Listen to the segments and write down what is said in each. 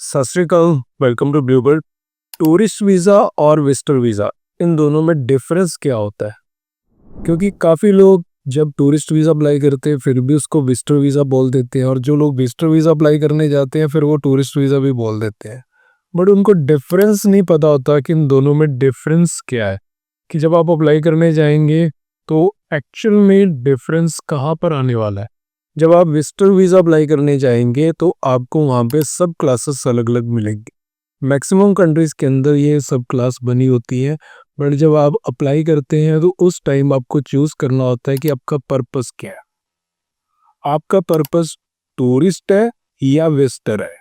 सत Shri Akal. Welcome to Bluebird. Tourist visa और visitor visa, इन दोनों में डिफरेंस क्या होता है? क्योंकि काफ़ी लोग जब टूरिस्ट वीज़ा अप्लाई करते हैं फिर भी उसको विजिटर वीज़ा बोल देते हैं, और जो लोग विजिटर वीज़ा अप्लाई करने जाते हैं फिर वो टूरिस्ट वीज़ा भी बोल देते हैं। बट उनको डिफरेंस नहीं पता होता कि इन दोनों में डिफरेंस क्या है, कि जब आप अप्लाई करने जाएंगे तो एक्चुअल में डिफरेंस कहाँ पर आने वाला है। जब आप विजिटर वीज़ा अप्लाई करने जाएंगे तो आपको वहाँ पे सब क्लासेस अलग अलग मिलेंगी। मैक्सिमम कंट्रीज़ के अंदर ये सब क्लास बनी होती है। बट जब आप अप्लाई करते हैं तो उस टाइम आपको चूज़ करना होता है कि आपका पर्पस क्या है। आपका पर्पस टूरिस्ट है या विजिटर है।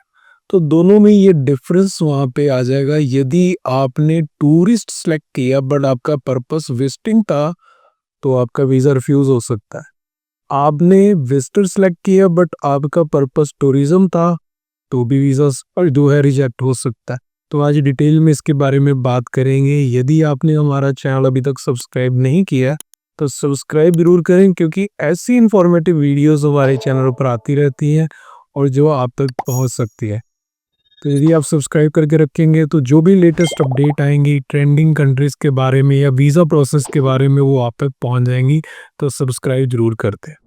तो दोनों में ये डिफरेंस वहाँ पे आ जाएगा। यदि आपने टूरिस्ट सेलेक्ट किया बट आपका पर्पस विजिटिंग था तो आपका वीज़ा रिफ्यूज़ हो सकता है। आपने विजिटर सेलेक्ट किया बट आपका पर्पस टूरिज्म था तो भी वीज़ा और जो है रिजेक्ट हो सकता है। तो आज डिटेल में इसके बारे में बात करेंगे। यदि आपने हमारा चैनल अभी तक सब्सक्राइब नहीं किया तो सब्सक्राइब जरूर करें, क्योंकि ऐसी इंफॉर्मेटिव वीडियोस हमारे चैनल पर आती रहती हैं और जो आप तक पहुंच सकती है। तो यदि आप सब्सक्राइब करके रखेंगे तो जो भी लेटेस्ट अपडेट आएंगी ट्रेंडिंग कंट्रीज़ के बारे में या वीज़ा प्रोसेस के बारे में वो आप तक पहुंच जाएंगी। तो सब्सक्राइब जरूर करते हैं।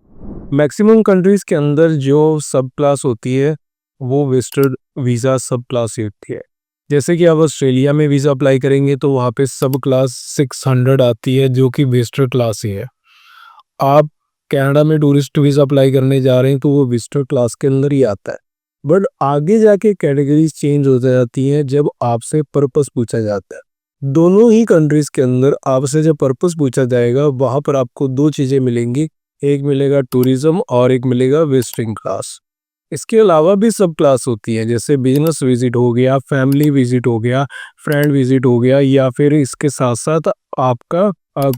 मैक्सिमम कंट्रीज़ के अंदर जो सब क्लास होती है वो विजिटर वीज़ा सब क्लास ही होती है। जैसे कि आप ऑस्ट्रेलिया में वीज़ा अप्लाई करेंगे तो वहाँ पे सब क्लास 600 आती है, जो कि विजिटर क्लास ही है। आप कनाडा में टूरिस्ट वीज़ा अप्लाई करने जा रहे हैं तो वो विजिटर क्लास के अंदर ही आता है। बट आगे जाके कैटेगरीज चेंज हो जाती हैं जब आपसे पर्पस पूछा जाता है। दोनों ही कंट्रीज़ के अंदर आपसे जब पर्पस पूछा जाएगा वहाँ पर आपको दो चीज़ें मिलेंगी, एक मिलेगा टूरिज्म और एक मिलेगा विजिटिंग क्लास। इसके अलावा भी सब क्लास होती है, जैसे बिजनेस विजिट हो गया, फैमिली विजिट हो गया, फ्रेंड विजिट हो गया, या फिर इसके साथ साथ आपका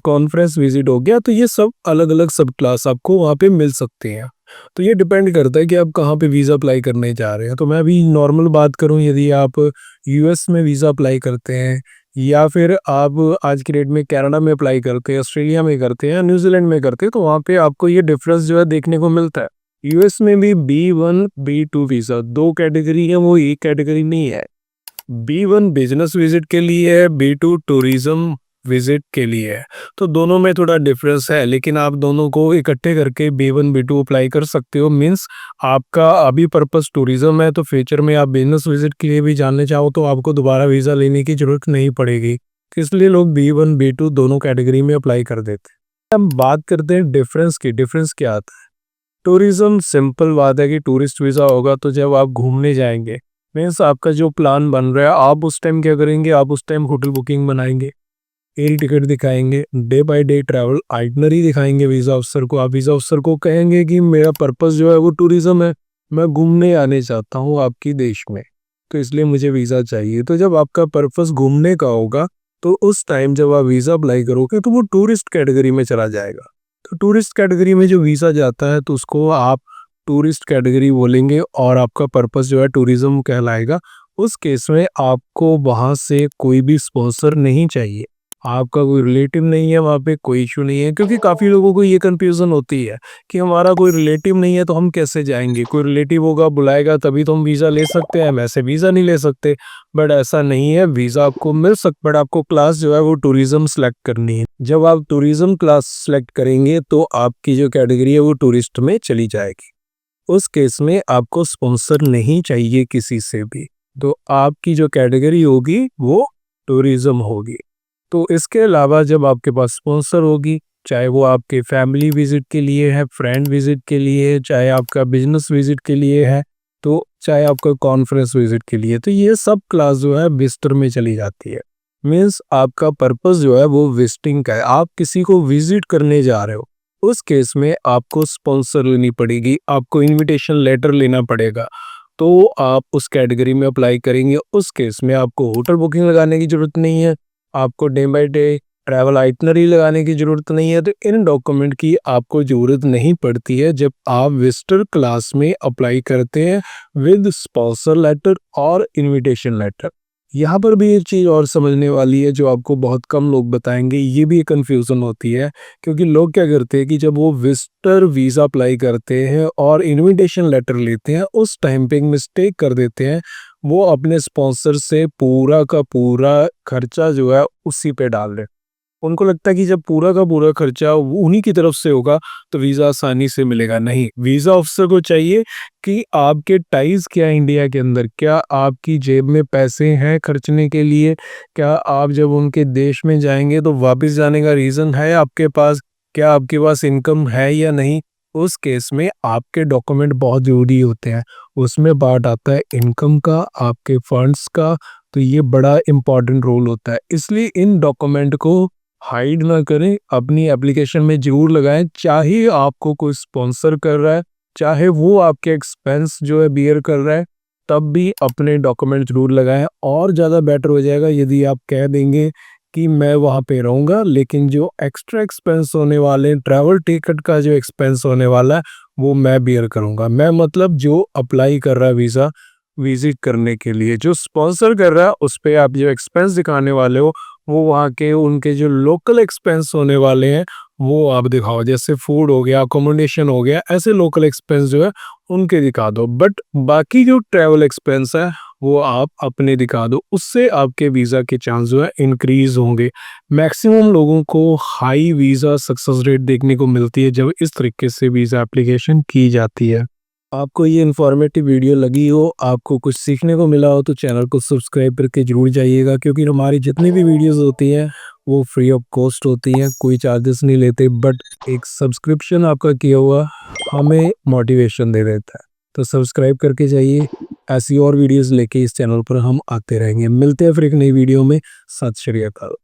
कॉन्फ्रेंस विजिट हो गया। तो ये सब अलग अलग सब क्लास आपको वहाँ पे मिल सकते हैं। तो ये डिपेंड करता है कि आप कहाँ पे वीज़ा अप्लाई करने जा रहे हैं। तो मैं अभी नॉर्मल बात करूँ, यदि आप यूएस में वीज़ा अप्लाई करते हैं या फिर आप आज की डेट में कनाडा में अप्लाई करते हैं, ऑस्ट्रेलिया में करते हैं या न्यूजीलैंड में करते हैं, तो वहाँ पे आपको ये डिफरेंस जो है देखने को मिलता है। यूएस में भी B1 B2 वीज़ा दो कैटेगरी है, वो एक कैटेगरी नहीं है। B1 बिजनेस विजिट के लिए है, B2 टूरिज्म विजिट के लिए है। तो दोनों में थोड़ा डिफरेंस है, लेकिन आप दोनों को इकट्ठे करके B1 B2 अप्लाई कर सकते हो। मीन्स आपका अभी पर्पस टूरिज्म है तो फ्यूचर में आप बिजनेस विजिट के लिए भी जाने चाहो तो आपको दोबारा वीज़ा लेने की जरूरत नहीं पड़ेगी। इसलिए लोग B1 B2 दोनों कैटेगरी में अप्लाई कर देते हैं। हम बात करते हैं डिफरेंस की। डिफरेंस क्या आता है? टूरिज्म सिंपल बात है कि टूरिस्ट वीज़ा होगा तो जब आप घूमने जाएंगे, मीन्स आपका जो प्लान बन रहा है, आप उस टाइम क्या करेंगे, आप उस टाइम होटल बुकिंग बनाएंगे, एयर टिकट दिखाएंगे, day by day travel itinerary दिखाएंगे वीज़ा अफसर को। आप वीज़ा अफसर को कहेंगे कि मेरा पर्पस जो है वो टूरिज्म है, मैं घूमने आने चाहता हूँ आपकी देश में, तो इसलिए मुझे वीज़ा चाहिए। तो जब आपका पर्पस घूमने का होगा तो उस टाइम जब आप वीज़ा अप्लाई करोगे तो वो टूरिस्ट कैटेगरी में चला जाएगा। तो टूरिस्ट कैटेगरी में जो वीज़ा जाता है तो उसको आप टूरिस्ट कैटेगरी बोलेंगे और आपका पर्पस जो है टूरिज्म कहलाएगा। उस केस में आपको वहाँ से कोई भी स्पॉन्सर नहीं चाहिए, आपका कोई रिलेटिव नहीं है, वहाँ पे कोई इशू नहीं है। क्योंकि काफ़ी लोगों को ये कन्फ्यूज़न होती है कि हमारा कोई रिलेटिव नहीं है तो हम कैसे जाएंगे, कोई रिलेटिव होगा बुलाएगा तभी तो हम वीज़ा ले सकते हैं, वैसे वीज़ा नहीं ले सकते। बट ऐसा नहीं है, वीज़ा आपको मिल सकता, बट आपको क्लास जो है वो टूरिज्म सेलेक्ट करनी है। जब आप टूरिज्म क्लास सेलेक्ट करेंगे तो आपकी जो कैटेगरी है वो टूरिस्ट में चली जाएगी। उस केस में आपको स्पॉन्सर नहीं चाहिए किसी से भी, तो आपकी जो कैटेगरी होगी वो टूरिज्म होगी। तो इसके अलावा जब आपके पास स्पॉन्सर होगी, चाहे वो आपके फैमिली विजिट के लिए है, फ्रेंड विजिट के लिए है, चाहे आपका बिजनेस विजिट के लिए है, तो चाहे आपका कॉन्फ्रेंस विजिट के लिए, तो ये सब क्लास जो है विजिटर में चली जाती है। मीन्स आपका पर्पस जो है वो विजिटिंग का है, आप किसी को विजिट करने जा रहे हो। उस केस में आपको स्पॉन्सर लेनी पड़ेगी, आपको इनविटेशन लेटर लेना पड़ेगा, तो आप उस कैटेगरी में अप्लाई करेंगे। उस केस में आपको होटल बुकिंग लगाने की ज़रूरत नहीं है, आपको day by day travel itinerary लगाने की ज़रूरत नहीं है। तो इन डॉक्यूमेंट की आपको ज़रूरत नहीं पड़ती है जब आप विजिटर क्लास में अप्लाई करते हैं विद स्पॉन्सर लेटर और इनविटेशन लेटर। यहाँ पर भी एक चीज़ और समझने वाली है जो आपको बहुत कम लोग बताएंगे, ये भी एक कन्फ्यूज़न होती है। क्योंकि लोग क्या करते हैं कि जब वो विजिटर वीज़ा अप्लाई करते हैं और इनविटेशन लेटर लेते हैं, उस टाइम पे एक मिस्टेक कर देते हैं। वो अपने स्पॉन्सर से पूरा का पूरा खर्चा जो है उसी पे डाल रहे हैं। उनको लगता है कि जब पूरा का पूरा खर्चा उन्हीं की तरफ से होगा तो वीज़ा आसानी से मिलेगा। नहीं, वीज़ा ऑफिसर को चाहिए कि आपके टाइज़ क्या है इंडिया के अंदर, क्या आपकी जेब में पैसे हैं खर्चने के लिए, क्या आप जब उनके देश में जाएंगे तो वापस जाने का रीज़न है आपके पास, क्या आपके पास इनकम है या नहीं। उस केस में आपके डॉक्यूमेंट बहुत ज़रूरी होते हैं। उसमें पार्ट आता है इनकम का, आपके फंड्स का, तो ये बड़ा इम्पॉर्टेंट रोल होता है। इसलिए इन डॉक्यूमेंट को हाइड ना करें, अपनी एप्लीकेशन में ज़रूर लगाएँ, चाहे आपको कोई स्पॉन्सर कर रहा है, चाहे वो आपके एक्सपेंस जो है बियर कर रहा है, तब भी अपने डॉक्यूमेंट ज़रूर लगाएँ। और ज़्यादा बेटर हो जाएगा यदि आप कह देंगे कि मैं वहाँ पे रहूँगा, लेकिन जो एक्स्ट्रा एक्सपेंस होने वाले हैं, ट्रैवल टिकट का जो एक्सपेंस होने वाला है, वो मैं बियर करूँगा। मैं मतलब जो अप्लाई कर रहा है वीज़ा विज़िट करने के लिए, जो स्पॉन्सर कर रहा है, उस पे आप जो एक्सपेंस दिखाने वाले हो, वो वहाँ के उनके जो लोकल एक्सपेंस होने वाले हैं, वो आप दिखाओ। जैसे फूड हो गया, अकोमोडेशन हो गया, ऐसे लोकल एक्सपेंस जो है उनके दिखा दो। बट बाकी जो ट्रैवल एक्सपेंस है वो आप अपने दिखा दो। उससे आपके वीज़ा के चांस जो है इंक्रीज़ होंगे। मैक्सिमम लोगों को हाई वीज़ा सक्सेस रेट देखने को मिलती है जब इस तरीके से वीज़ा एप्लीकेशन की जाती है। आपको ये इन्फॉर्मेटिव वीडियो लगी हो, आपको कुछ सीखने को मिला हो, तो चैनल को सब्सक्राइब करके ज़रूर जाइएगा, क्योंकि हमारी जितनी भी वीडियोस होती हैं वो फ्री ऑफ कॉस्ट होती हैं, कोई चार्जेस नहीं लेते। बट एक सब्सक्रिप्शन आपका किया हुआ हमें मोटिवेशन दे देता है। तो सब्सक्राइब करके जाइए, ऐसी और वीडियोस लेके इस चैनल पर हम आते रहेंगे। मिलते हैं फिर एक नई वीडियो में। सत श्री अकाल।